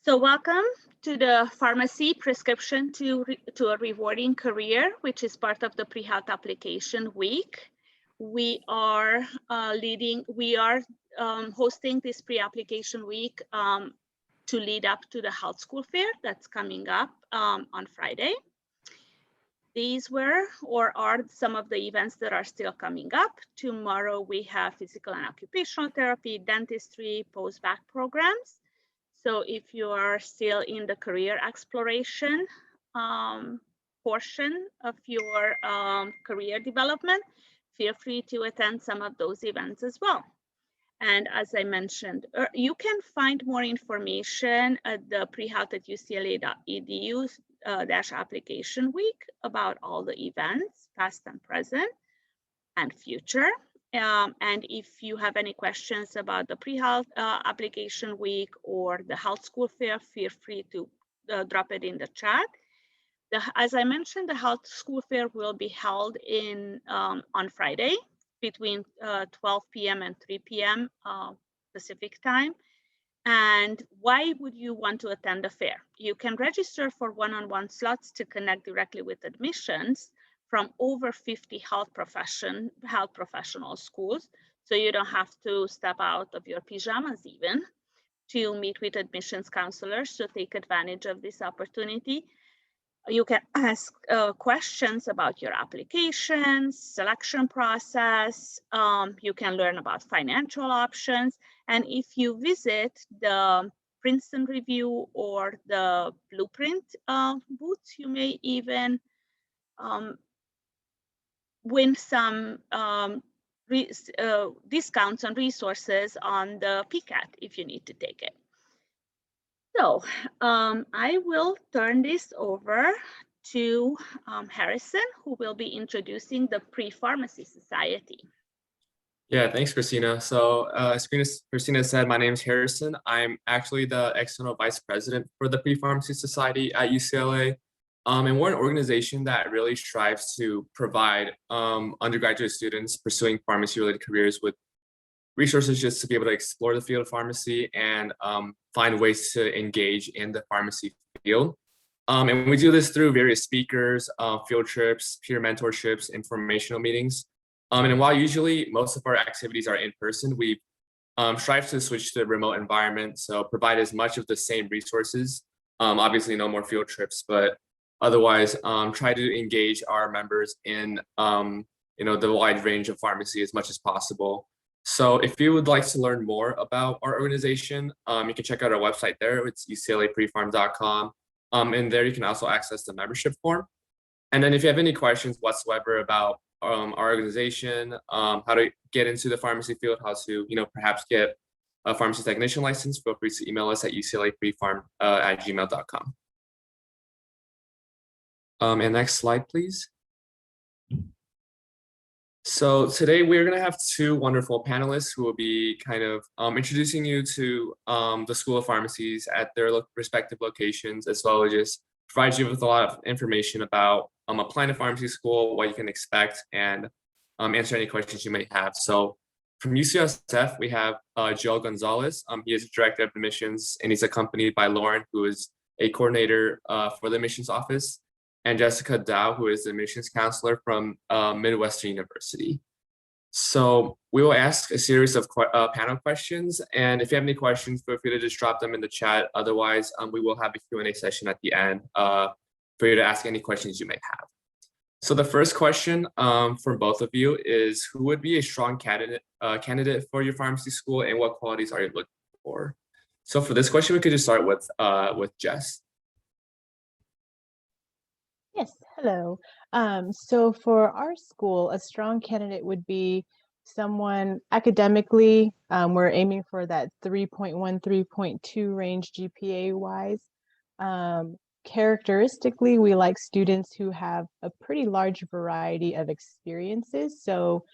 So welcome to the Pharmacy Prescription to a Rewarding Career, which is part of the Pre-Health Application Week. We are hosting this pre-application week to lead up to the health school fair that's coming up on Friday. These were or are some of the events that are still coming up. Tomorrow we have physical and occupational therapy, dentistry, post-bac programs. So if you are still in the career exploration portion of your career development, feel free to attend some of those events as well. And as I mentioned, you can find more information at the prehealth@ucla.edu application week about all the events, past and present and future. And if you have any questions about the pre-health application week or the health school fair, feel free to drop it in the chat. As I mentioned, the health school fair will be held on Friday between 12 p.m. and 3 p.m. Pacific time. And why would you want to attend the fair? You can register for one-on-one slots to connect directly with admissions from over 50 health professional schools. So you don't have to step out of your pajamas even to meet with admissions counselors to take advantage of this opportunity. You can ask questions about your applications, selection process. You can learn about financial options. And if you visit the Princeton Review or the Blueprint booths, you may even win some discounts on resources on the PCAT if you need to take it. So I will turn this over to Harrison, who will be introducing the Pre-Pharmacy Society. Yeah, thanks, Christina. So as Christina said, my name is Harrison. I'm actually the External Vice President for the Pre-Pharmacy Society at UCLA. And we're an organization that really strives to provide undergraduate students pursuing pharmacy-related careers with resources just to be able to explore the field of pharmacy and find ways to engage in the pharmacy field. And we do this through various speakers, field trips, peer mentorships, informational meetings. And while usually most of our activities are in person, we strive to switch to a remote environment, so provide as much of the same resources. Obviously no more field trips, but otherwise try to engage our members in the wide range of pharmacy as much as possible. So if you would like to learn more about our organization, you can check out our website there. It's uclaprepharm.com. And there you can also access the membership form. And then if you have any questions whatsoever about our organization, how to get into the pharmacy field, how to perhaps get a pharmacy technician license, feel free to email us at uclaprepharm@gmail.com. And next slide, please. So today we're going to have two wonderful panelists who will be kind of introducing you to the School of Pharmacies at their respective locations, as well as just provide you with a lot of information about applying to pharmacy school, what you can expect, and answer any questions you may have. So from UCSF, we have Joel Gonzalez. He is Director of Admissions, and he's accompanied by Lauren, who is a coordinator for the admissions office, and Jessica Dow, who is the admissions counselor from Midwestern University. So we will ask a series of panel questions, and if you have any questions, feel free to just drop them in the chat. Otherwise, we will have a Q&A session at the end for you to ask any questions you may have. So the first question for both of you is, who would be a strong candidate for your pharmacy school, and what qualities are you looking for? So for this question, we could just start with Jess. Yes, hello. So for our school, a strong candidate would be someone academically, we're aiming for that 3.1, 3.2 range GPA wise. Characteristically, we like students who have a pretty large variety of experiences. So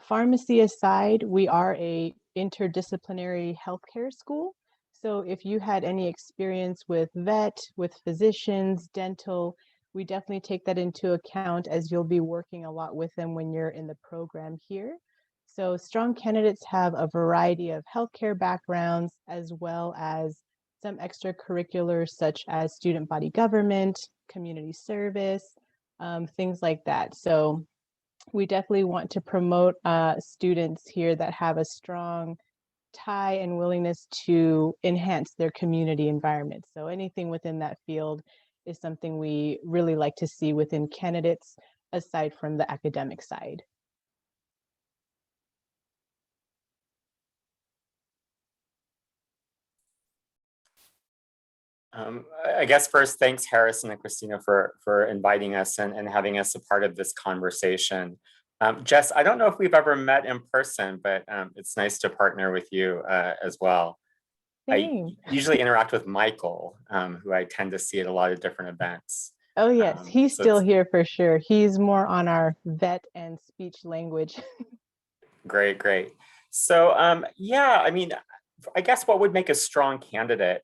pharmacy aside, we are a interdisciplinary healthcare school. So if you had any experience with vet, with physicians, dental, we definitely take that into account as you'll be working a lot with them when you're in the program here. So strong candidates have a variety of healthcare backgrounds, as well as some extracurriculars such as student body government, community service, things like that. So we definitely want to promote students here that have a strong tie and willingness to enhance their community environment. So anything within that field is something we really like to see within candidates aside from the academic side. I guess first, thanks Harrison and Christina for inviting us and having us a part of this conversation. Jess, I don't know if we've ever met in person, but it's nice to partner with you as well. Same. I usually interact with Michael, who I tend to see at a lot of different events. Oh yes, he's so still here for sure. He's more on our vet and speech language. Great, great. So yeah, I mean, I guess what would make a strong candidate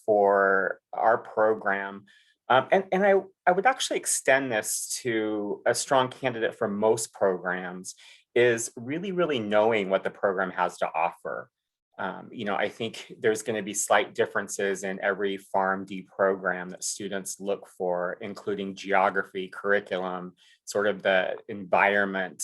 for our program, and I would actually extend this to a strong candidate for most programs, is really knowing what the program has to offer. You know, I think there's going to be slight differences in every Pharmd program that students look for, including geography, curriculum, sort of the environment,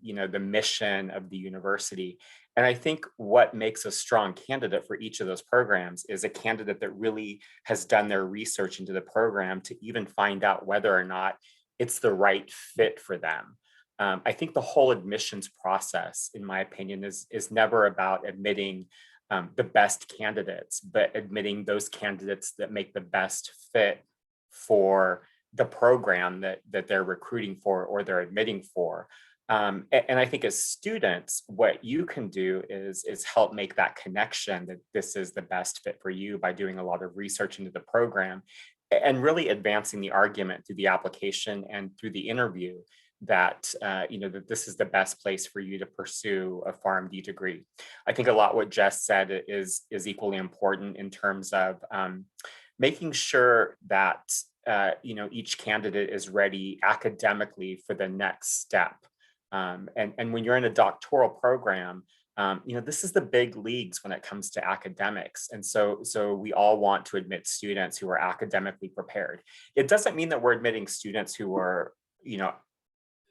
you know, the mission of the university. And I think what makes a strong candidate for each of those programs is a candidate that really has done their research into the program to even find out whether or not it's the right fit for them. I think the whole admissions process, in my opinion, is never about admitting the best candidates, but admitting those candidates that make the best fit for the program that they're recruiting for or they're admitting for. And I think as students, what you can do is help make that connection that this is the best fit for you by doing a lot of research into the program and really advancing the argument through the application and through the interview that you know, that this is the best place for you to pursue a Pharmd degree. I think a lot what Jess said is equally important in terms of making sure that you know, each candidate is ready academically for the next step. And when you're in a doctoral program, you know, this is the big leagues when it comes to academics. And so we all want to admit students who are academically prepared. It doesn't mean that we're admitting students who are, you know,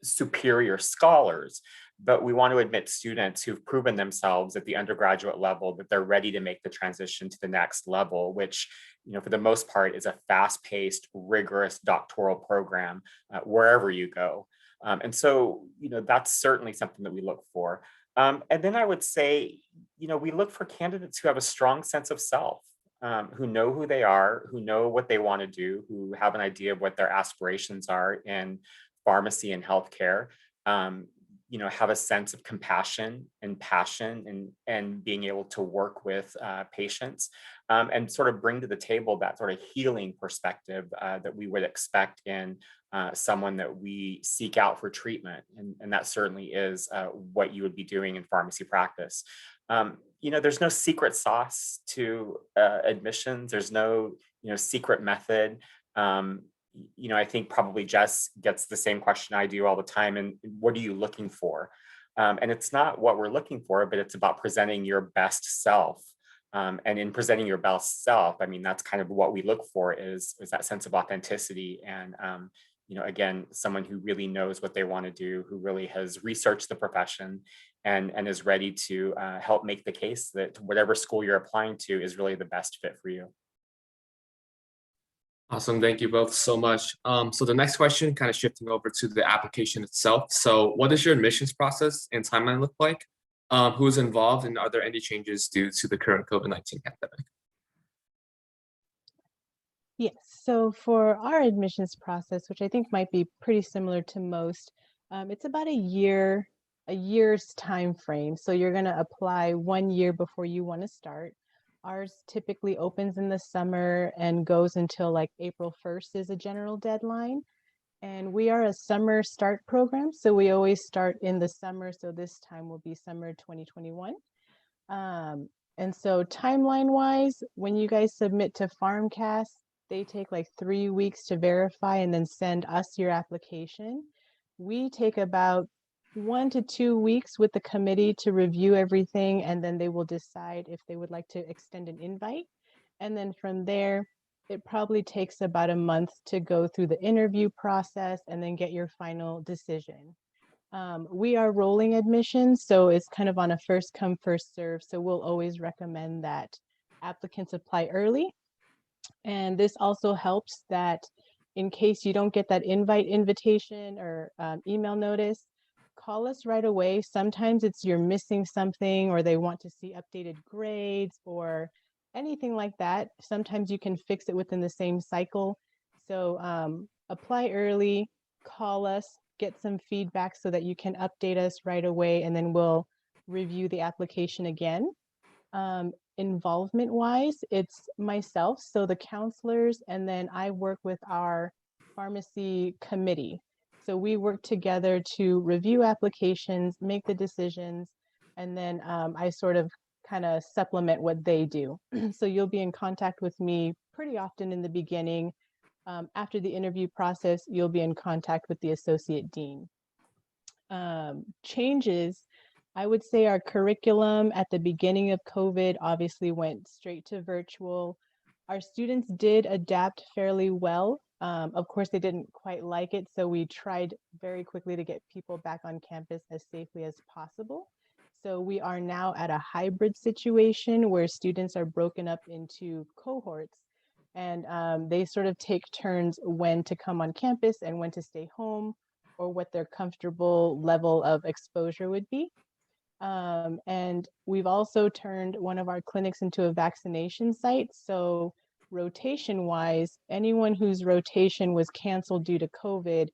superior scholars, but we want to admit students who've proven themselves at the undergraduate level that they're ready to make the transition to the next level, which, you know, for the most part is a fast-paced, rigorous doctoral program wherever you go. And so, you know, that's certainly something that we look for. And then I would say, you know, we look for candidates who have a strong sense of self, who know who they are, who know what they want to do, who have an idea of what their aspirations are in pharmacy and healthcare, you know, have a sense of compassion and passion and being able to work with patients and sort of bring to the table that sort of healing perspective that we would expect in someone that we seek out for treatment. And that certainly is what you would be doing in pharmacy practice. You know, there's no secret sauce to admissions. There's no, you know, secret method. You know, I think probably Jess gets the same question I do all the time. And what are you looking for? And it's not what we're looking for, but it's about presenting your best self. And in presenting your best self, I mean, that's kind of what we look for is that sense of authenticity. And, you know, again, someone who really knows what they want to do, who really has researched the profession and is ready to help make the case that whatever school you're applying to is really the best fit for you. Awesome. Thank you both so much. So the next question, kind of shifting over to the application itself. So what does your admissions process and timeline look like? Who is involved, and are there any changes due to the current COVID-19 pandemic? Yes, so for our admissions process, which I think might be pretty similar to most, it's about a year's time frame. So you're going to apply 1 year before you want to start. Ours typically opens in the summer and goes until like April 1st is a general deadline. And we are a summer start program, so we always start in the summer. So this time will be summer 2021. And so timeline wise, when you guys submit to Pharmcast, they take like 3 weeks to verify and then send us your application. We take about 1 to 2 weeks with the committee to review everything, and then they will decide if they would like to extend an invite. And then from there, it probably takes about a month to go through the interview process and then get your final decision. We are rolling admissions, so it's kind of on a first come, first serve. So we'll always recommend that applicants apply early. And this also helps that in case you don't get that invitation or email notice, call us right away. Sometimes it's you're missing something or they want to see updated grades or anything like that. Sometimes you can fix it within the same cycle. So apply early, call us, get some feedback so that you can update us right away, and then we'll review the application again. Involvement wise, it's myself, so the counselors, and then I work with our pharmacy committee. So we work together to review applications, make the decisions, and then I sort of kind of supplement what they do. So you'll be in contact with me pretty often in the beginning. After the interview process, you'll be in contact with the associate dean. Changes, I would say our curriculum at the beginning of COVID obviously went straight to virtual. Our students did adapt fairly well. Of course, they didn't quite like it, so we tried very quickly to get people back on campus as safely as possible. So we are now at a hybrid situation where students are broken up into cohorts, and they sort of take turns when to come on campus and when to stay home, or what their comfortable level of exposure would be. And we've also turned one of our clinics into a vaccination site. So rotation wise, anyone whose rotation was canceled due to COVID,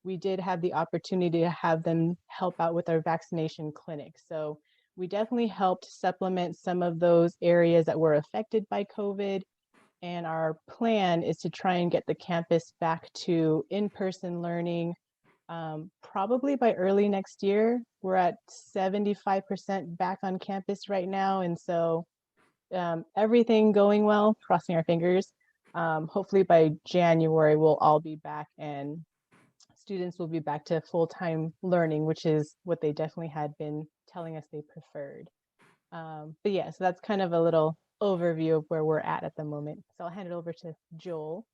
we did have the opportunity to have them help out with our vaccination clinic. So we definitely helped supplement some of those areas that were affected by COVID. And our plan is to try and get the campus back to in-person learning. Probably by early next year. We're at 75% back on campus right now. And so everything going well, crossing our fingers. Hopefully by January, we'll all be back and students will be back to full-time learning, which is what they definitely had been telling us they preferred. But yeah, so that's kind of a little overview of where we're at the moment. So I'll hand it over to Joel.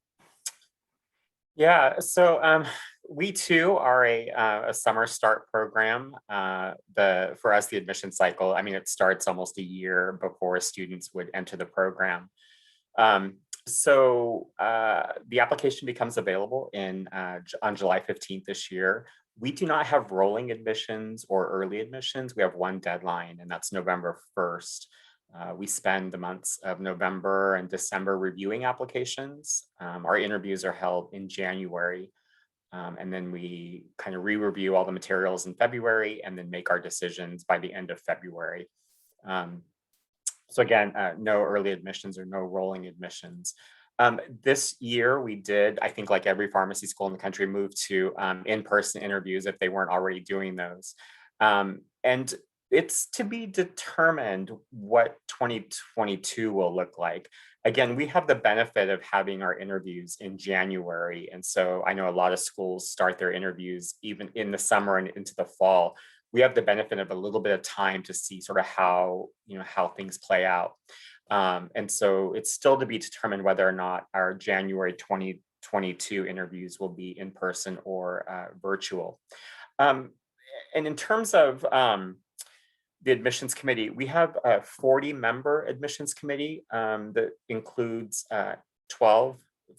Yeah, so we too are a summer start program. For us, the admission cycle, I mean, it starts almost a year before students would enter the program. So the application becomes available on July 15th this year. We do not have rolling admissions or early admissions. We have one deadline, and that's November 1st. We spend the months of November and December reviewing applications. Our interviews are held in January, and then we kind of re-review all the materials in February and then make our decisions by the end of February. So again, no early admissions or no rolling admissions. This year we did, I think like every pharmacy school in the country, move to in-person interviews if they weren't already doing those. And it's to be determined what 2022 will look like. Again, we have the benefit of having our interviews in January. And so I know a lot of schools start their interviews even in the summer and into the fall. We have the benefit of a little bit of time to see sort of how things play out. And so it's still to be determined whether or not our January 2022 interviews will be in person or virtual. And in terms of the admissions committee, we have a 40-member admissions committee that includes 12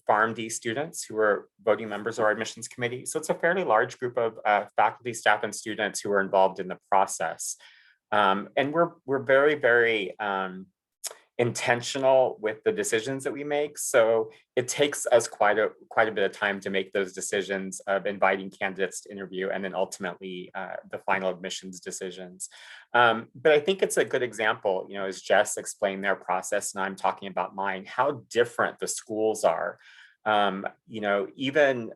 Pharmd students who are voting members of our admissions committee. So it's a fairly large group of faculty, staff, and students who are involved in the process. And we're very, very intentional with the decisions that we make. So it takes us quite a bit of time to make those decisions of inviting candidates to interview and then ultimately the final admissions decisions. But I think it's a good example, as Jess explained their process and I'm talking about mine, how different the schools are. Even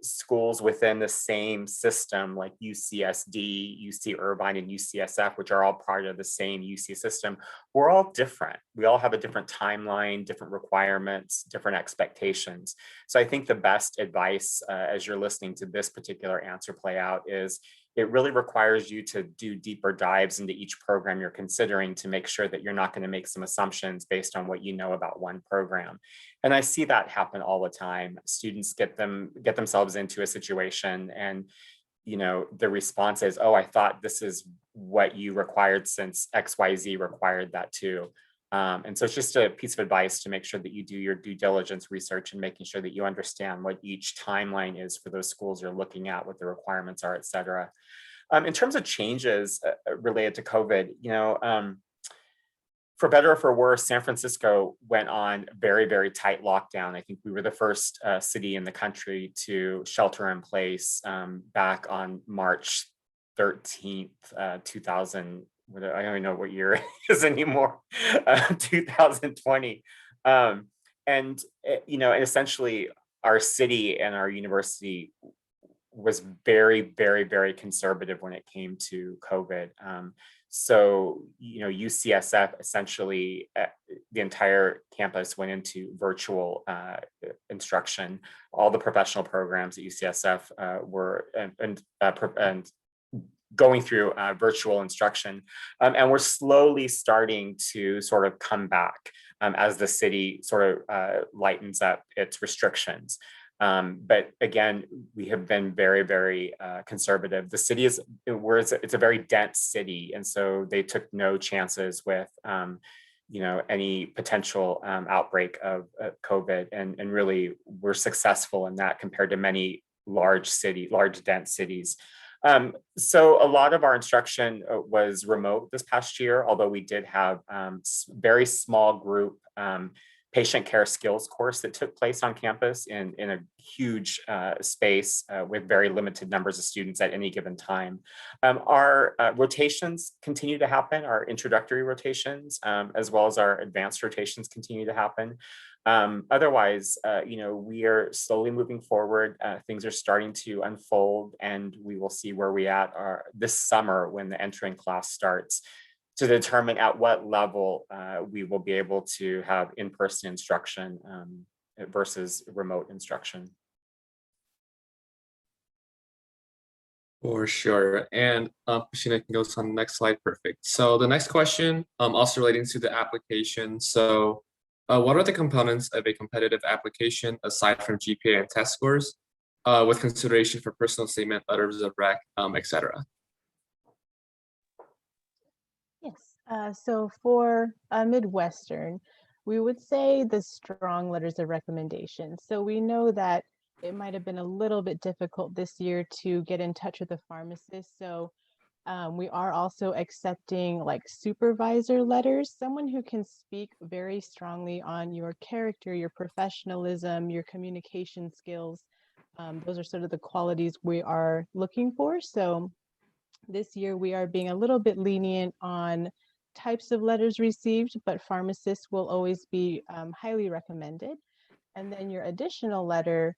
schools within the same system like UCSD, UC Irvine, and UCSF, which are all part of the same UC system, we're all different. We all have a different timeline, different requirements, different expectations. So I think the best advice as you're listening to this particular answer play out is it really requires you to do deeper dives into each program you're considering to make sure that you're not going to make some assumptions based on what you know about one program. And I see that happen all the time. Students get themselves into a situation, and the response is, oh, I thought this is what you required since XYZ required that too. And so it's just a piece of advice to make sure that you do your due diligence research and making sure that you understand what each timeline is for those schools you're looking at, what the requirements are, et cetera. In terms of changes related to COVID, for better or for worse, San Francisco went on very, very tight lockdown. I think we were the first city in the country to shelter in place back on March 13th, 2000. I don't even know what year it is anymore, 2020. And essentially our city and our university was very, very, very conservative when it came to COVID. So, UCSF essentially, the entire campus went into virtual instruction. All the professional programs at UCSF were and going through virtual instruction. And we're slowly starting to sort of come back as the city sort of lightens up its restrictions. But again, we have been very, very conservative. The city it's a very dense city. And so they took no chances with, any potential outbreak of COVID. And really we're successful in that compared to many large dense cities. So a lot of our instruction was remote this past year, although we did have very small group patient care skills course that took place on campus in a huge space with very limited numbers of students at any given time. Our rotations continue to happen, our introductory rotations, as well as our advanced rotations continue to happen. Otherwise, we are slowly moving forward. Things are starting to unfold, and we will see where we are this summer when the entering class starts, to determine at what level we will be able to have in-person instruction versus remote instruction. For sure. And Christina can go on the next slide. Perfect. So the next question, also relating to the application. So what are the components of a competitive application aside from GPA and test scores, with consideration for personal statement, letters of rec, et cetera? Yes, so for Midwestern, we would say the strong letters of recommendation. So we know that it might have been a little bit difficult this year to get in touch with a pharmacist. So we are also accepting like supervisor letters, someone who can speak very strongly on your character, your professionalism, your communication skills. Those are sort of the qualities we are looking for. So this year we are being a little bit lenient on types of letters received, but pharmacists will always be highly recommended. And then your additional letter,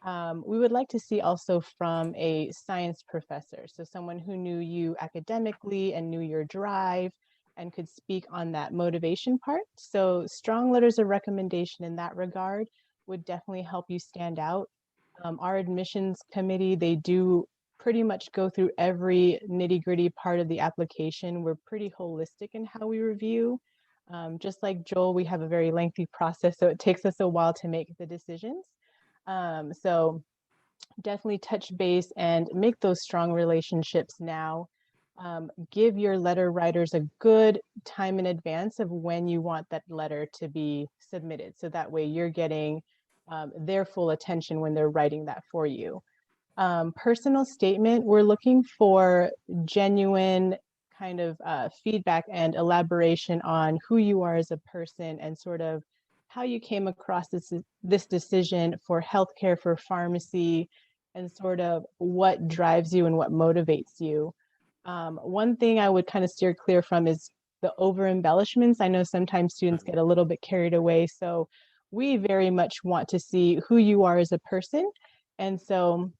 we would like to see also from a science professor. So someone who knew you academically and knew your drive and could speak on that motivation part. So strong letters of recommendation in that regard would definitely help you stand out. Our admissions committee, they do pretty much go through every nitty-gritty part of the application. We're pretty holistic in how we review. Just like Joel, we have a very lengthy process, so it takes us a while to make the decisions. So definitely touch base and make those strong relationships now. Give your letter writers a good time in advance of when you want that letter to be submitted. So that way you're getting their full attention when they're writing that for you. Personal statement, we're looking for genuine kind of feedback and elaboration on who you are as a person and sort of how you came across this decision for healthcare, for pharmacy, and sort of what drives you and what motivates you. One thing I would kind of steer clear from is the over embellishments. I know sometimes students get a little bit carried away, so we very much want to see who you are as a person. And so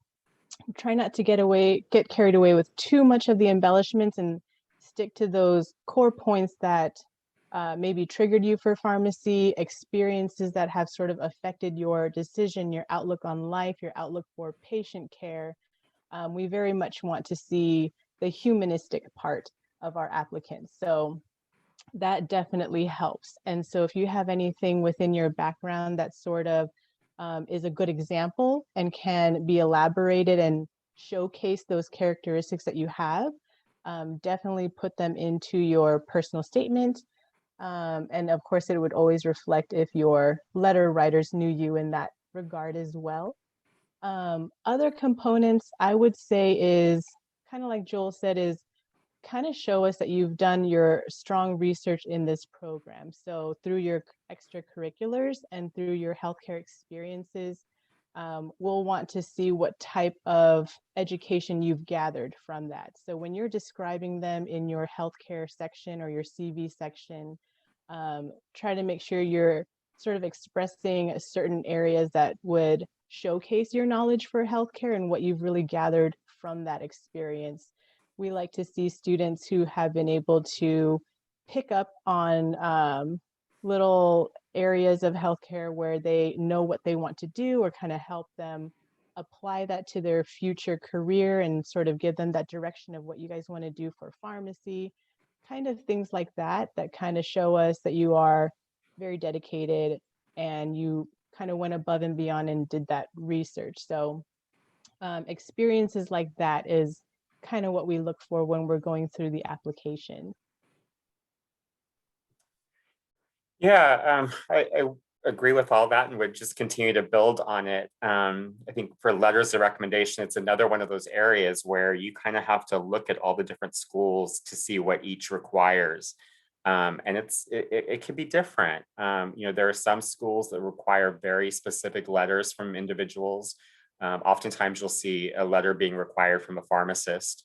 try not to get carried away with too much of the embellishments and stick to those core points that maybe triggered you for pharmacy, experiences that have sort of affected your decision, your outlook on life, your outlook for patient care. we very much want to see the humanistic part of our applicants. So that definitely helps. And so if you have anything within your background that sort of is a good example and can be elaborated and showcase those characteristics that you have, definitely put them into your personal statement. And of course, it would always reflect if your letter writers knew you in that regard as well. Other components I would say is kind of like Joel said, is kind of show us that you've done your strong research in this program. So through your extracurriculars and through your healthcare experiences, we'll want to see what type of education you've gathered from that. So when you're describing them in your healthcare section or your CV section, try to make sure you're sort of expressing certain areas that would showcase your knowledge for healthcare and what you've really gathered from that experience. We like to see students who have been able to pick up on little areas of healthcare where they know what they want to do, or kind of help them apply that to their future career and sort of give them that direction of what you guys want to do for pharmacy, kind of things like that, that kind of show us that you are very dedicated and you kind of went above and beyond and did that research. So experiences like that is kind of what we look for when we're going through the application. Yeah, I agree with all that and would just continue to build on it. I think for letters of recommendation, it's another one of those areas where you kind of have to look at all the different schools to see what each requires. And it can be different. There are some schools that require very specific letters from individuals. Oftentimes you'll see a letter being required from a pharmacist.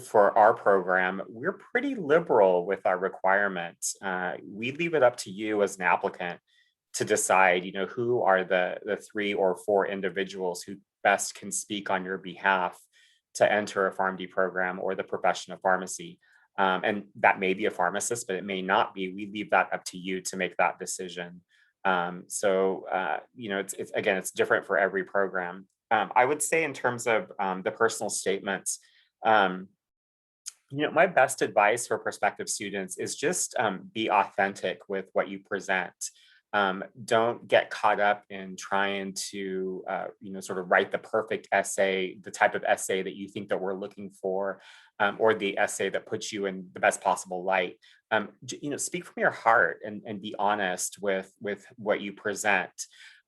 For our program, we're pretty liberal with our requirements. We leave it up to you as an applicant to decide, who are the 3 or 4 individuals who best can speak on your behalf to enter a Pharmd program or the profession of pharmacy. And that may be a pharmacist, but it may not be. We leave that up to you to make that decision. It's different for every program. I would say in terms of the personal statements, my best advice for prospective students is just be authentic with what you present. Don't get caught up in trying to, sort of write the perfect essay, the type of essay that you think that we're looking for, or the essay that puts you in the best possible light. Speak from your heart and be honest with what you present.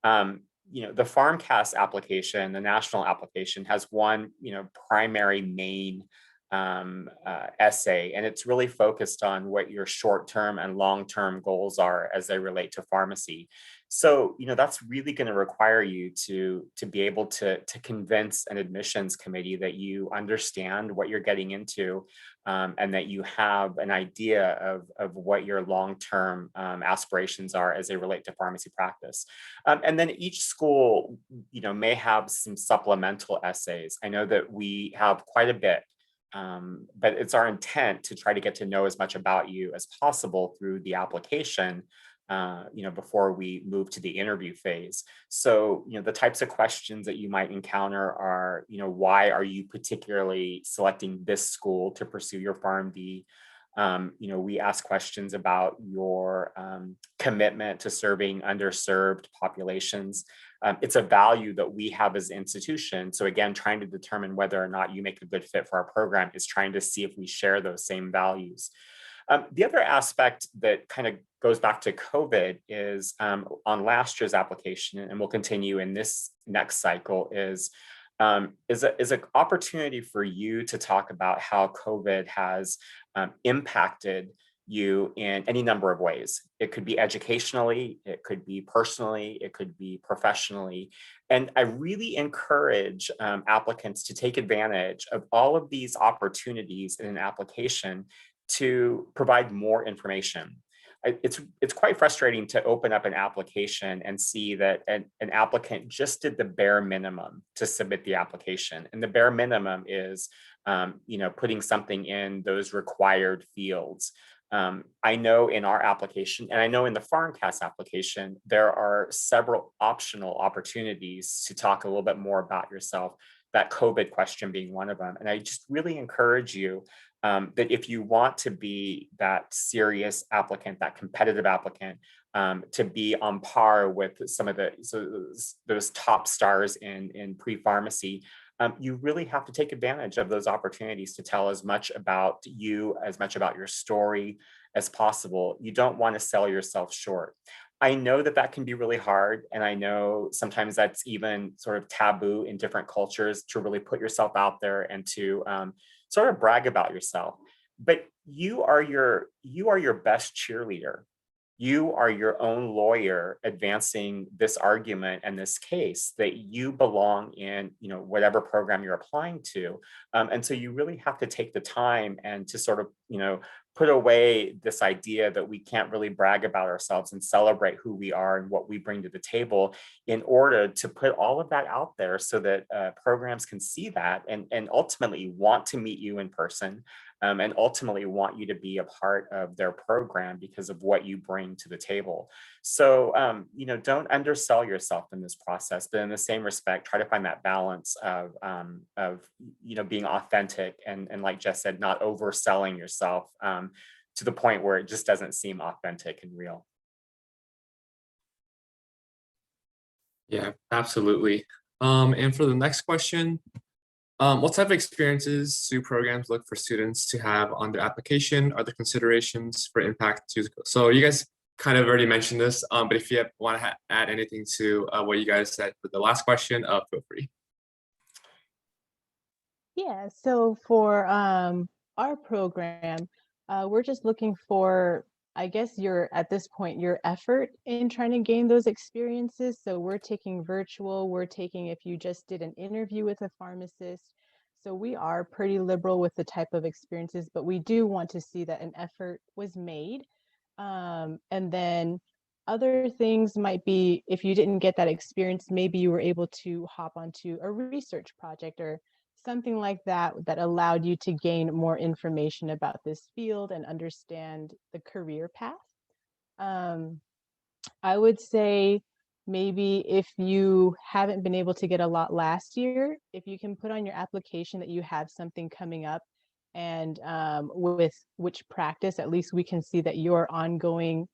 The PharmCast application, the national application, has one, primary main essay, and it's really focused on what your short-term and long-term goals are as they relate to pharmacy. So, that's really going to require you to be able to convince an admissions committee that you understand what you're getting into, and that you have an idea of what your long-term aspirations are as they relate to pharmacy practice. And then each school, may have some supplemental essays. I know that we have quite a bit. But it's our intent to try to get to know as much about you as possible through the application, before we move to the interview phase. So, the types of questions that you might encounter are, why are you particularly selecting this school to pursue your Pharmd? We ask questions about your commitment to serving underserved populations. It's a value that we have as an institution. So again, trying to determine whether or not you make a good fit for our program is trying to see if we share those same values. The other aspect that kind of goes back to COVID is on last year's application, and we'll continue in this next cycle, is an opportunity for you to talk about how COVID has impacted you in any number of ways. It could be educationally, it could be personally, it could be professionally. And I really encourage applicants to take advantage of all of these opportunities in an application to provide more information. It's quite frustrating to open up an application and see that an applicant just did the bare minimum to submit the application. And the bare minimum is, putting something in those required fields. I know in our application, and I know in the PharmCast application, there are several optional opportunities to talk a little bit more about yourself, that COVID question being one of them. And I just really encourage you that if you want to be that serious applicant, that competitive applicant, to be on par with some of those top stars in pre-pharmacy, you really have to take advantage of those opportunities to tell as much about you, as much about your story as possible. You don't want to sell yourself short. I know that that can be really hard. And I know sometimes that's even sort of taboo in different cultures to really put yourself out there and to sort of brag about yourself. But you are your best cheerleader. You are your own lawyer advancing this argument and this case that you belong in, whatever program you're applying to. And so you really have to take the time and to sort of, put away this idea that we can't really brag about ourselves and celebrate who we are and what we bring to the table, in order to put all of that out there so that programs can see that and ultimately want to meet you in person, and ultimately want you to be a part of their program because of what you bring to the table. So, don't undersell yourself in this process, but in the same respect, try to find that balance of being authentic and like Jess said, not overselling yourself to the point where it just doesn't seem authentic and real. Yeah, absolutely. And for the next question, what type of experiences do programs look for students to have on their application? Are there considerations for impact to? So you guys kind of already mentioned this, but if you want to add anything to what you guys said for the last question, feel free. Yeah, so for our program, we're just looking for, I guess, at this point, your effort in trying to gain those experiences. So we're taking virtual, if you just did an interview with a pharmacist. So we are pretty liberal with the type of experiences, but we do want to see that an effort was made. And then other things might be, if you didn't get that experience, maybe you were able to hop onto a research project or something like that allowed you to gain more information about this field and understand the career path. I would say maybe if you haven't been able to get a lot last year, if you can put on your application that you have something coming up, and with which practice, at least we can see that your ongoing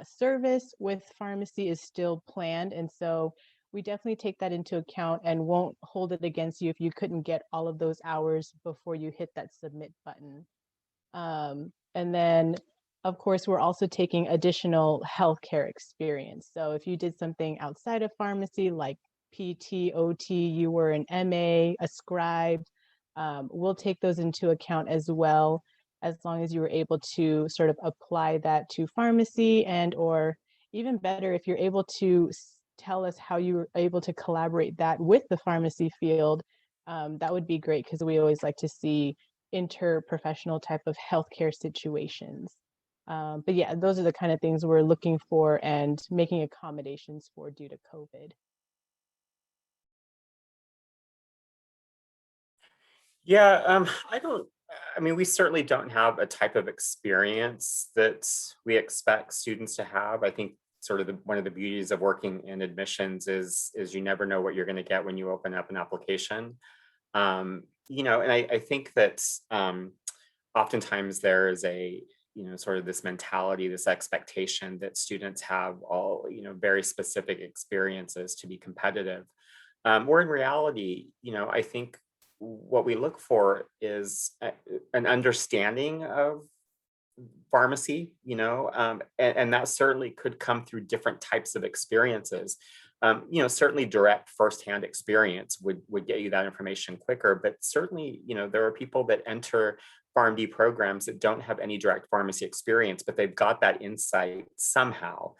service with pharmacy is still planned. And so we definitely take that into account and won't hold it against you if you couldn't get all of those hours before you hit that submit button. And then, of course, we're also taking additional healthcare experience. So if you did something outside of pharmacy, like PT, OT, you were an MA, a scribe, we'll take those into account as well, as long as you were able to sort of apply that to pharmacy, and or even better, if you're able to tell us how you were able to collaborate that with the pharmacy field, that would be great, because we always like to see interprofessional type of healthcare situations. But yeah, those are the kind of things we're looking for and making accommodations for due to COVID. Yeah, we certainly don't have a type of experience that we expect students to have. I think sort of one of the beauties of working in admissions is you never know what you're going to get when you open up an application. And I think that oftentimes there is sort of this mentality, this expectation that students have all, very specific experiences to be competitive. Where in reality, I think what we look for is an understanding of pharmacy, and that certainly could come through different types of experiences. Certainly direct firsthand experience would get you that information quicker, but certainly, there are people that enter Pharmd programs that don't have any direct pharmacy experience, but they've got that insight somehow,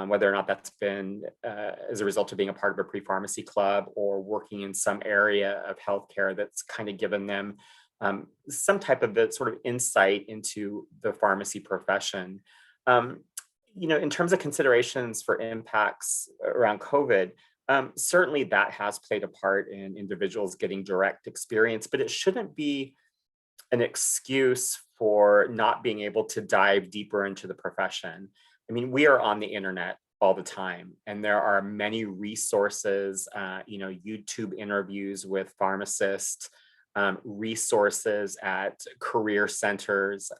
whether or not that's been as a result of being a part of a pre-pharmacy club or working in some area of healthcare that's kind of given them some type of the sort of insight into the pharmacy profession. In terms of considerations for impacts around COVID, certainly that has played a part in individuals getting direct experience, but it shouldn't be an excuse for not being able to dive deeper into the profession. We are on the internet all the time. And there are many resources, YouTube interviews with pharmacists, resources at career centers,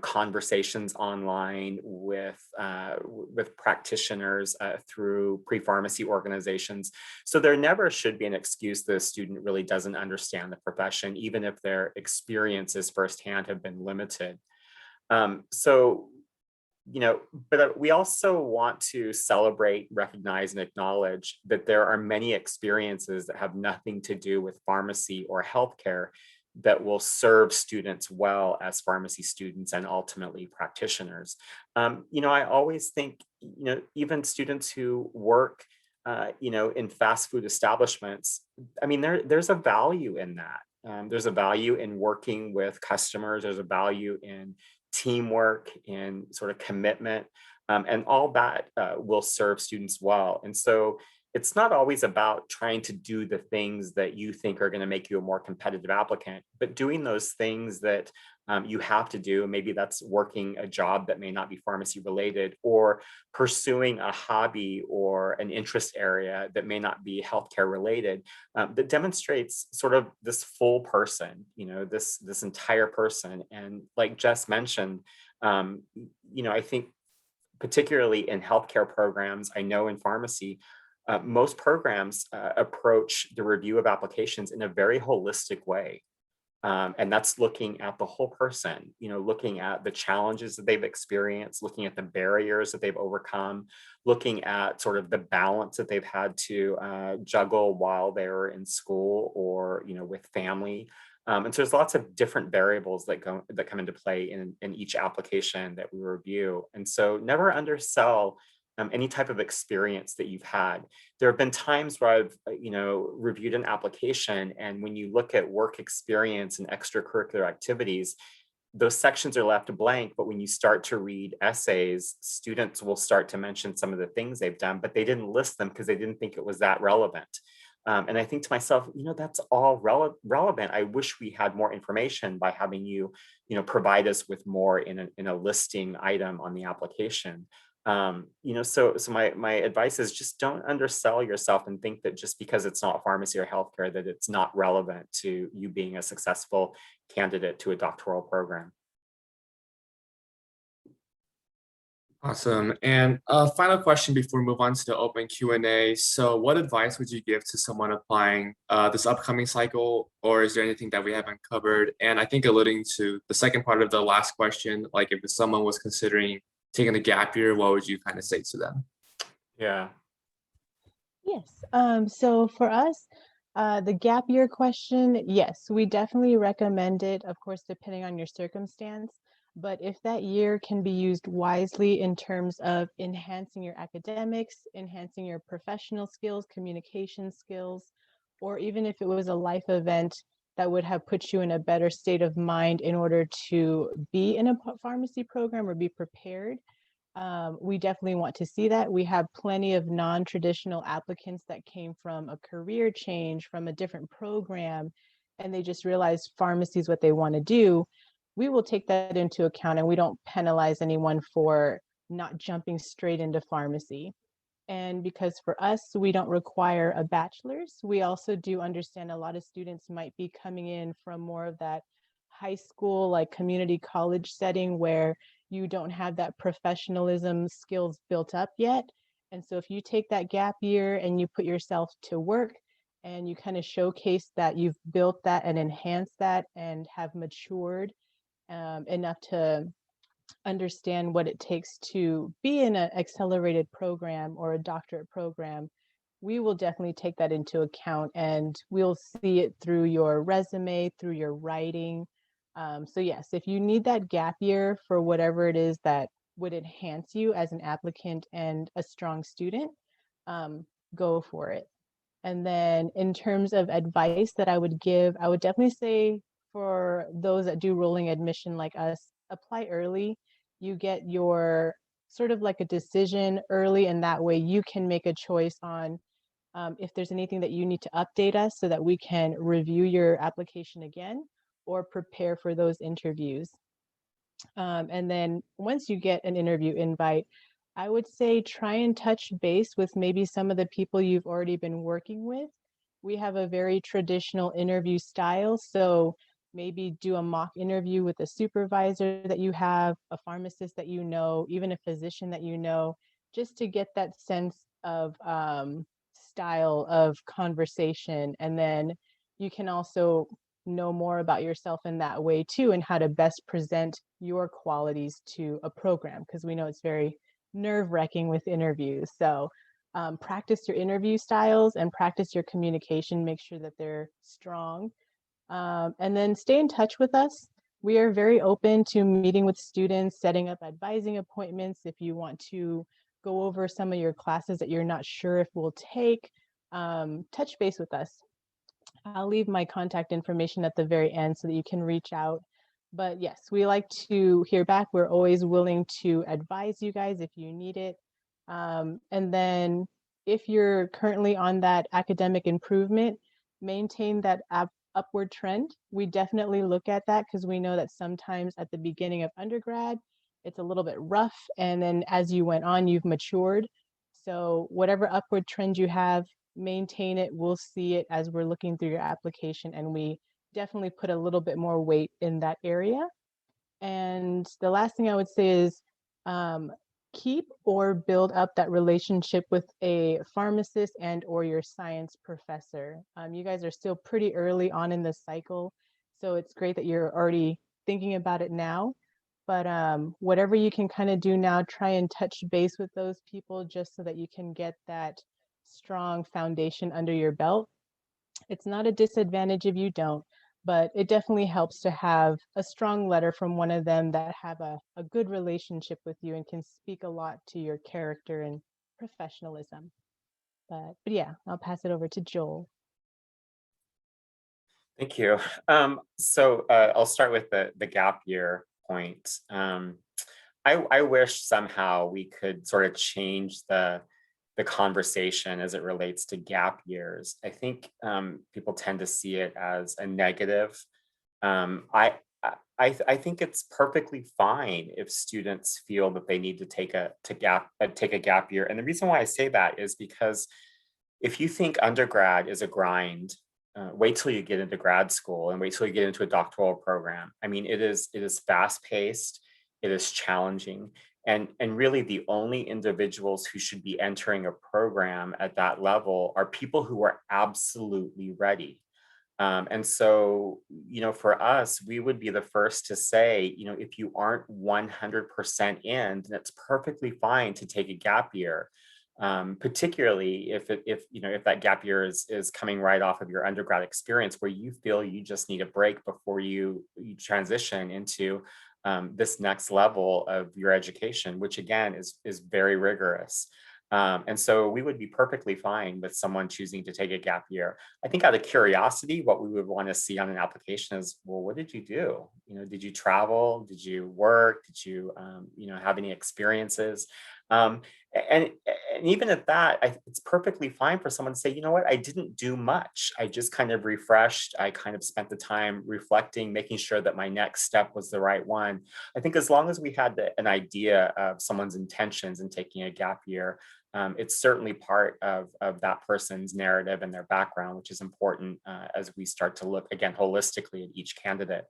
conversations online with practitioners through pre-pharmacy organizations. So there never should be an excuse that a student really doesn't understand the profession, even if their experiences firsthand have been limited. But we also want to celebrate, recognize, and acknowledge that there are many experiences that have nothing to do with pharmacy or healthcare that will serve students well as pharmacy students and ultimately practitioners. I always think, even students who work, in fast food establishments, I mean, there's a value in that. There's a value in working with customers. There's a value in teamwork, in sort of commitment, and all that will serve students well. And so it's not always about trying to do the things that you think are going to make you a more competitive applicant, but doing those things that you have to do. Maybe that's working a job that may not be pharmacy related, or pursuing a hobby or an interest area that may not be healthcare related, that demonstrates sort of this full person, this entire person. And like Jess mentioned, I think particularly in healthcare programs, I know in pharmacy, most programs approach the review of applications in a very holistic way. And that's looking at the whole person, looking at the challenges that they've experienced, looking at the barriers that they've overcome, looking at sort of the balance that they've had to juggle while they're in school or, with family. And so there's lots of different variables that come into play in each application that we review. And so never undersell any type of experience that you've had. There have been times where I've, reviewed an application, and when you look at work experience and extracurricular activities, those sections are left blank. But when you start to read essays, students will start to mention some of the things they've done, but they didn't list them because they didn't think it was that relevant. And I think to myself, that's all relevant. I wish we had more information by having you, provide us with more in a listing item on the application. So my advice is just don't undersell yourself and think that just because it's not pharmacy or healthcare that it's not relevant to you being a successful candidate to a doctoral program. Awesome. And a final question before we move on to the open Q&A. So what advice would you give to someone applying this upcoming cycle, or is there anything that we haven't covered? And I think alluding to the second part of the last question, like if someone was considering taking a gap year, what would you kind of say to them? Yeah. Yes. So for us, the gap year question, yes, we definitely recommend it, of course, depending on your circumstance. But if that year can be used wisely in terms of enhancing your academics, enhancing your professional skills, communication skills, or even if it was a life event that would have put you in a better state of mind in order to be in a pharmacy program or be prepared, we definitely want to see that. We have plenty of non-traditional applicants that came from a career change, from a different program, and they just realized pharmacy is what they want to do. We will take that into account, and we don't penalize anyone for not jumping straight into pharmacy. And because for us, we don't require a bachelor's, we also do understand a lot of students might be coming in from more of that high school, like community college setting where you don't have that professionalism skills built up yet. And so if you take that gap year and you put yourself to work and you kind of showcase that you've built that and enhanced that and have matured enough to understand what it takes to be in an accelerated program or a doctorate program, we will definitely take that into account, and we'll see it through your resume, through your writing. So yes, if you need that gap year for whatever it is that would enhance you as an applicant and a strong student, go for it. And then in terms of advice that I would give, I would definitely say for those that do rolling admission like us, apply early. You get your sort of like a decision early, and that way you can make a choice on if there's anything that you need to update us so that we can review your application again or prepare for those interviews. And then once you get an interview invite, I would say try and touch base with maybe some of the people you've already been working with. We have a very traditional interview style, so maybe do a mock interview with a supervisor that you have, a pharmacist that you know, even a physician that you know, just to get that sense of style of conversation. And then you can also know more about yourself in that way too, and how to best present your qualities to a program, because we know it's very nerve-wracking with interviews. So practice your interview styles and practice your communication, make sure that they're strong. And then stay in touch with us. We are very open to meeting with students, setting up advising appointments. If you want to go over some of your classes that you're not sure if we'll take, touch base with us. I'll leave my contact information at the very end so that you can reach out. But yes, we like to hear back. We're always willing to advise you guys if you need it. And then if you're currently on that academic improvement, maintain that upward trend. We definitely look at that because we know that sometimes at the beginning of undergrad, it's a little bit rough. And then as you went on, you've matured. So whatever upward trend you have, maintain it. We'll see it as we're looking through your application, and we definitely put a little bit more weight in that area. And the last thing I would say is keep or build up that relationship with a pharmacist and or your science professor. You guys are still pretty early on in the cycle, so it's great that you're already thinking about it now. But whatever you can kind of do now, try and touch base with those people just so that you can get that strong foundation under your belt. It's not a disadvantage if you don't, but it definitely helps to have a strong letter from one of them that have a good relationship with you and can speak a lot to your character and professionalism. But yeah, I'll pass it over to Joel. Thank you. I'll start with the gap year point. I wish somehow we could sort of change the conversation as it relates to gap years. I think people tend to see it as a negative. I think it's perfectly fine if students feel that they need to take a gap year. And the reason why I say that is because if you think undergrad is a grind, wait till you get into grad school and wait till you get into a doctoral program. I mean, it is fast paced, it is challenging. And really the only individuals who should be entering a program at that level are people who are absolutely ready. And so, for us, we would be the first to say, if you aren't 100% in, then it's perfectly fine to take a gap year. Particularly if that gap year is coming right off of your undergrad experience where you feel you just need a break before you transition into this next level of your education, which again is very rigorous. And so we would be perfectly fine with someone choosing to take a gap year. I think out of curiosity, what we would want to see on an application is, well, what did you do? Did you travel? Did you work? Did you, have any experiences? And even at that, it's perfectly fine for someone to say, you know what, I didn't do much. I just kind of refreshed. I kind of spent the time reflecting, making sure that my next step was the right one. I think as long as we had an idea of someone's intentions in taking a gap year, it's certainly part of that person's narrative and their background, which is important as we start to look, again, holistically at each candidate.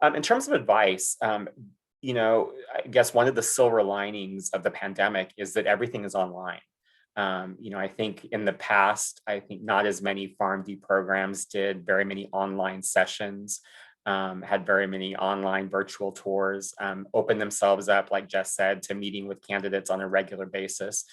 In terms of advice, I guess one of the silver linings of the pandemic is that everything is online. I think in the past, not as many Pharmd programs did very many online sessions, had very many online virtual tours, opened themselves up, like Jess said, to meeting with candidates on a regular basis.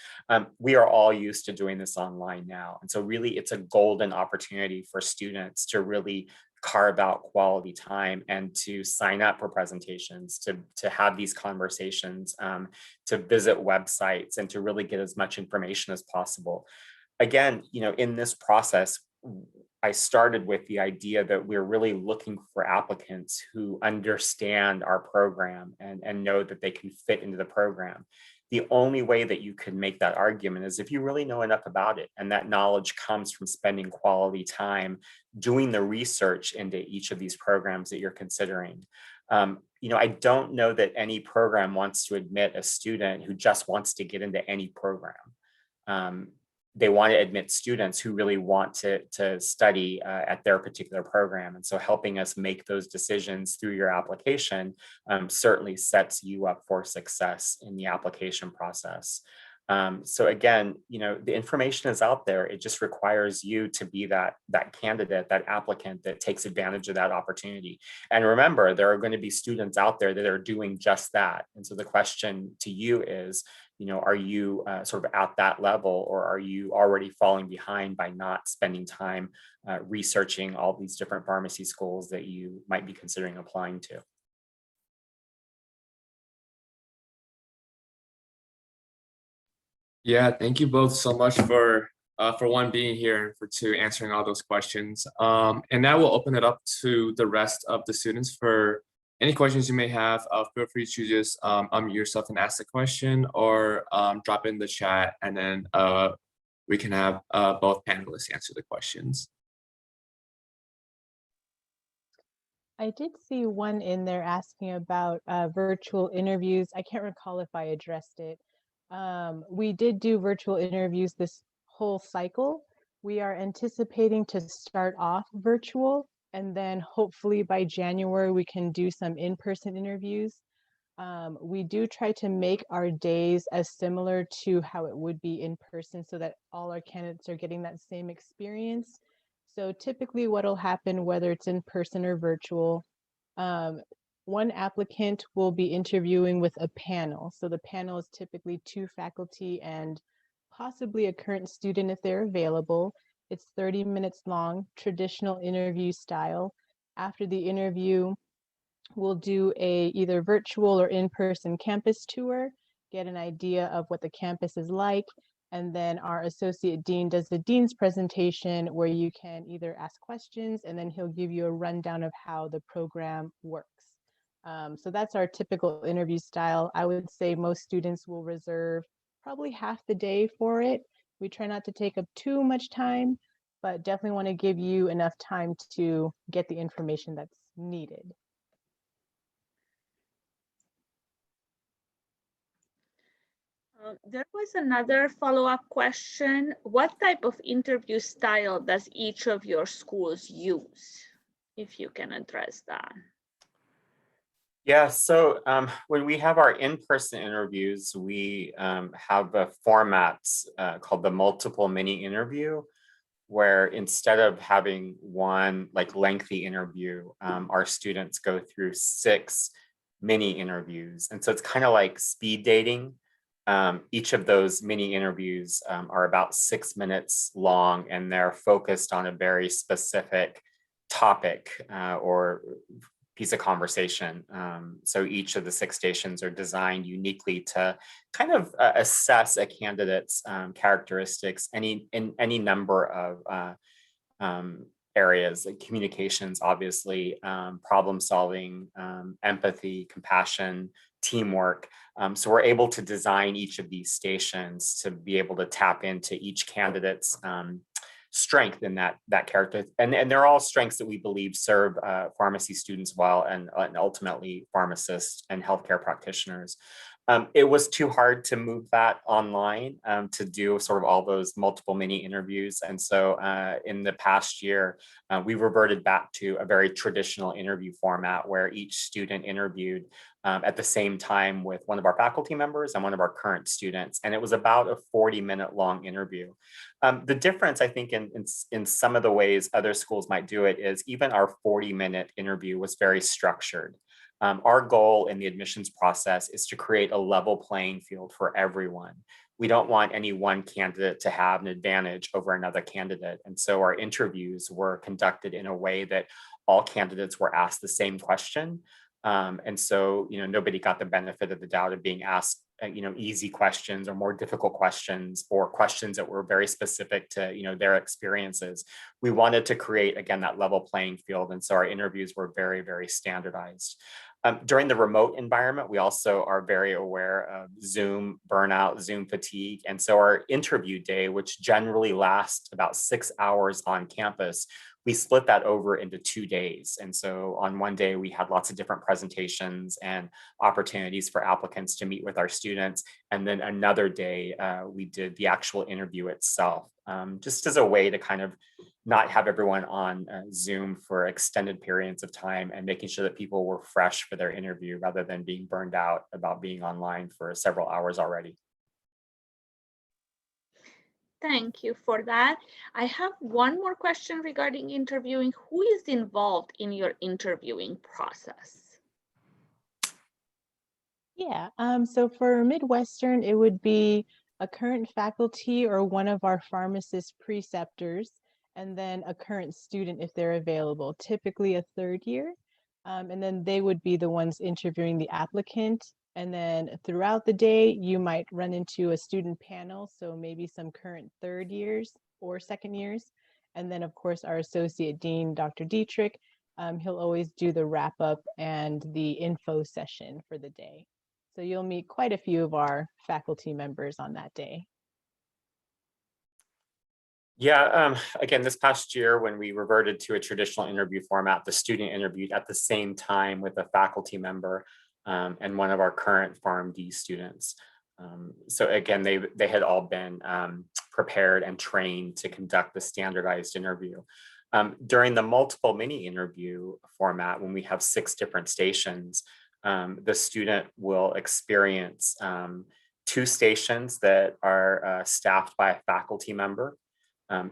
We are all used to doing this online now. And so really it's a golden opportunity for students to really carve out quality time and to sign up for presentations, to have these conversations, to visit websites and to really get as much information as possible. Again, in this process, I started with the idea that we're really looking for applicants who understand our program and know that they can fit into the program. The only way that you can make that argument is if you really know enough about it. And that knowledge comes from spending quality time doing the research into each of these programs that you're considering. I don't know that any program wants to admit a student who just wants to get into any program. They want to admit students who really want to study at their particular program. And so helping us make those decisions through your application certainly sets you up for success in the application process. So again, the information is out there. It just requires you to be that candidate, that applicant that takes advantage of that opportunity. And remember, there are going to be students out there that are doing just that. And so the question to you is, are you sort of at that level, or are you already falling behind by not spending time researching all these different pharmacy schools that you might be considering applying to? Yeah, thank you both so much for one, being here, and for two, answering all those questions. And now we'll open it up to the rest of the students for any questions you may have. Feel free to just unmute yourself and ask the question, or drop in the chat, and then we can have both panelists answer the questions. I did see one in there asking about virtual interviews. I can't recall if I addressed it. We did do virtual interviews this whole cycle. We are anticipating to start off virtual, and then hopefully by January we can do some in-person interviews. We do try to make our days as similar to how it would be in person, so that all our candidates are getting that same experience. So typically what'll happen, whether it's in person or virtual, one applicant will be interviewing with a panel. So the panel is typically 2 faculty and possibly a current student if they're available. It's 30 minutes long, traditional interview style. After the interview, we'll do a either virtual or in-person campus tour, get an idea of what the campus is like, and then our associate dean does the dean's presentation, where you can either ask questions, and then he'll give you a rundown of how the program works. So that's our typical interview style. I would say most students will reserve probably half the day for it. We try not to take up too much time, but definitely want to give you enough time to get the information that's needed. There was another follow-up question. What type of interview style does each of your schools use? If you can address that. Yeah, so when we have our in-person interviews, we have a format called the multiple mini interview, where instead of having one lengthy interview, our students go through 6 mini interviews. And so it's kind of like speed dating. Each of those mini interviews are about 6 minutes long, and they're focused on a very specific topic or piece of conversation. So each of the 6 stations are designed uniquely to kind of assess a candidate's characteristics in any number of areas, like communications, obviously, problem solving, empathy, compassion, teamwork. So we're able to design each of these stations to be able to tap into each candidate's strength in that character. And they're all strengths that we believe serve pharmacy students well, and ultimately pharmacists and healthcare practitioners. It was too hard to move that online to do sort of all those multiple mini interviews. And so in the past year, we reverted back to a very traditional interview format, where each student interviewed at the same time with one of our faculty members and one of our current students. And it was about a 40-minute long interview. The difference, I think, in some of the ways other schools might do it is even our 40-minute interview was very structured. Our goal in the admissions process is to create a level playing field for everyone. We don't want any one candidate to have an advantage over another candidate. And so our interviews were conducted in a way that all candidates were asked the same question. And so, nobody got the benefit of the doubt of being asked, easy questions or more difficult questions, or questions that were very specific to, their experiences. We wanted to create, again, that level playing field. And so our interviews were very, very standardized. During the remote environment, we also are very aware of Zoom burnout, Zoom fatigue. And so our interview day, which generally lasts about 6 hours on campus, we split that over into 2 days. And so on one day, we had lots of different presentations and opportunities for applicants to meet with our students. And then another day, we did the actual interview itself, just as a way to kind of not have everyone on Zoom for extended periods of time and making sure that people were fresh for their interview rather than being burned out about being online for several hours already. Thank you for that. I have one more question regarding interviewing. Who is involved in your interviewing process? Yeah, so for Midwestern, it would be a current faculty or one of our pharmacist preceptors, and then a current student if they're available, typically a third year. And then they would be the ones interviewing the applicant. And then throughout the day, you might run into a student panel, so maybe some current third years or second years. And then, of course, our associate dean, Dr. Dietrich, he'll always do the wrap up and the info session for the day. So you'll meet quite a few of our faculty members on that day. Yeah, again, this past year, when we reverted to a traditional interview format, the student interviewed at the same time with a faculty member and one of our current Pharmd students. So again, they had all been prepared and trained to conduct the standardized interview. During the multiple mini interview format, when we have 6 different stations, the student will experience 2 stations that are staffed by a faculty member.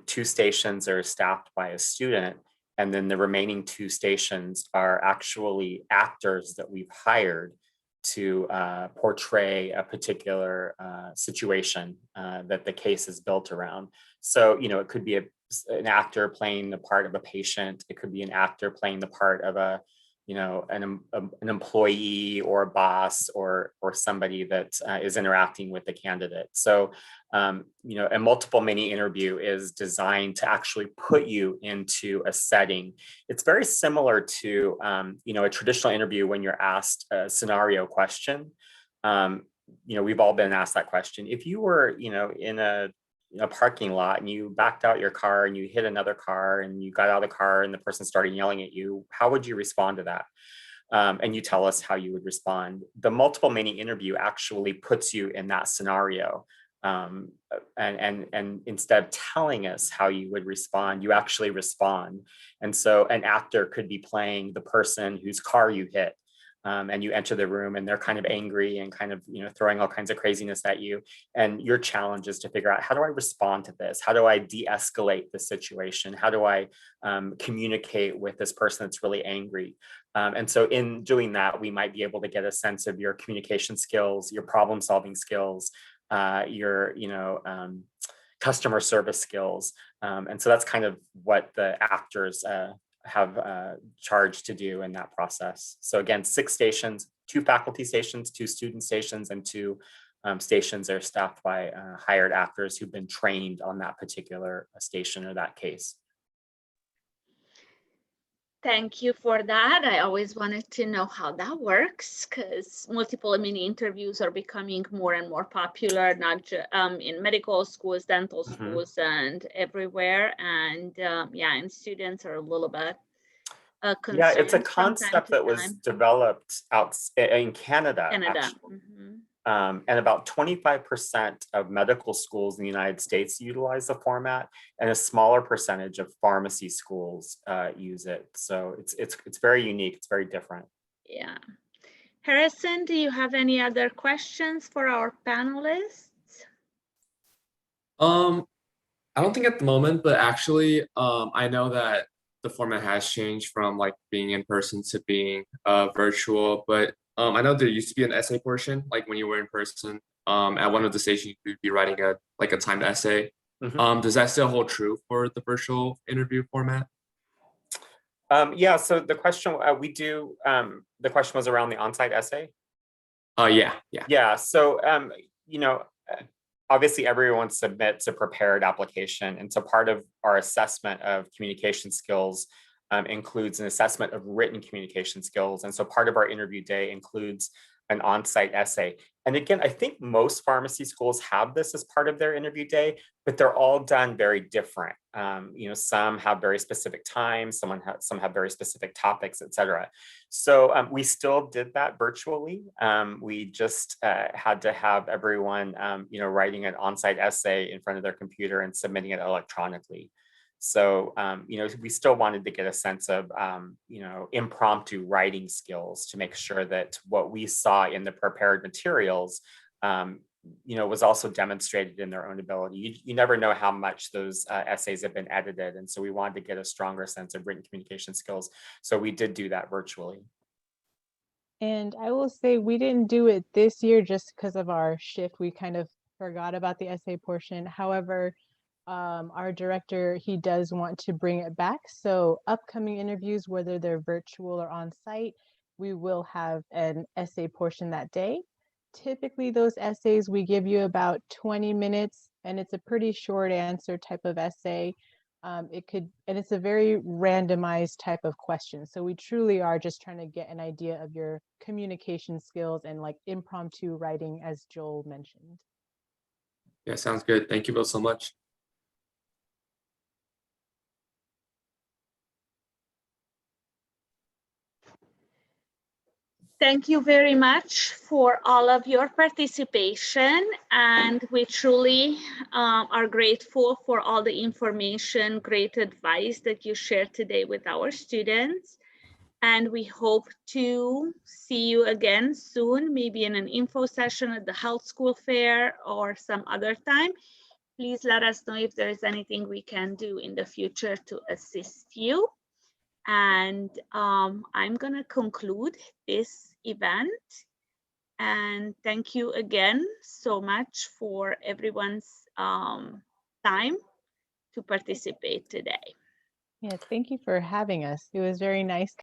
2 stations are staffed by a student, and then the remaining 2 stations are actually actors that we've hired to portray a particular situation that the case is built around. So, it could be an actor playing the part of a patient. It could be an actor playing the part of an employee or a boss or somebody that is interacting with the candidate. So, a multiple mini interview is designed to actually put you into a setting. It's very similar to, a traditional interview when you're asked a scenario question. We've all been asked that question. If you were, in a parking lot and you backed out your car and you hit another car and you got out of the car and the person started yelling at you, how would you respond to that? And you tell us how you would respond. The multiple mini interview actually puts you in that scenario. And instead of telling us how you would respond, you actually respond. And so an actor could be playing the person whose car you hit. And you enter the room and they're kind of angry and kind of, throwing all kinds of craziness at you. And your challenge is to figure out, how do I respond to this? How do I de-escalate the situation? How do I communicate with this person that's really angry? And so in doing that, we might be able to get a sense of your communication skills, your problem solving skills, your, customer service skills. And so that's kind of what the actors have charged to do in that process. So again, 6 stations, 2 faculty stations, 2 student stations, and 2 stations are staffed by hired actors who've been trained on that particular station or that case. Thank you for that. I always wanted to know how that works because multiple mini interviews are becoming more and more popular, not just in medical schools, dental schools, and everywhere. And and students are a little bit concerned. Yeah, it's a concept that was developed out in Canada. And about 25% of medical schools in the United States utilize the format, and a smaller percentage of pharmacy schools use it. So it's very unique. It's very different. Yeah. Harrison, do you have any other questions for our panelists? I don't think at the moment, but actually, I know that the format has changed from like being in person to being virtual, but I know there used to be an essay portion, like when you were in person. At one of the stations, you'd be writing a timed essay. Does that still hold true for the virtual interview format? Yeah. So the question the question was around the on-site essay. Yeah. So obviously everyone submits a prepared application, and so part of our assessment of communication skills includes an assessment of written communication skills. And so part of our interview day includes an on-site essay. And again, I think most pharmacy schools have this as part of their interview day, but they're all done very different. Some have very specific times, some have very specific topics, et cetera. So we still did that virtually. We just had to have everyone, writing an on-site essay in front of their computer and submitting it electronically. So, we still wanted to get a sense of, impromptu writing skills to make sure that what we saw in the prepared materials, was also demonstrated in their own ability. You never know how much those essays have been edited. And so we wanted to get a stronger sense of written communication skills. So we did do that virtually. And I will say we didn't do it this year just because of our shift. We kind of forgot about the essay portion. However, our director, he does want to bring it back. So upcoming interviews, whether they're virtual or on site, we will have an essay portion that day. Typically those essays, we give you about 20 minutes and it's a pretty short answer type of essay. And it's a very randomized type of question. So we truly are just trying to get an idea of your communication skills and like impromptu writing, as Joel mentioned. Yeah, sounds good. Thank you both so much. Thank you very much for all of your participation, and we truly are grateful for all the information, great advice that you shared today with our students. And we hope to see you again soon, maybe in an info session at the health school fair or some other time. Please let us know if there is anything we can do in the future to assist you. And I'm gonna conclude this event. And thank you again so much for everyone's time to participate today. Yeah, thank you for having us. It was very nice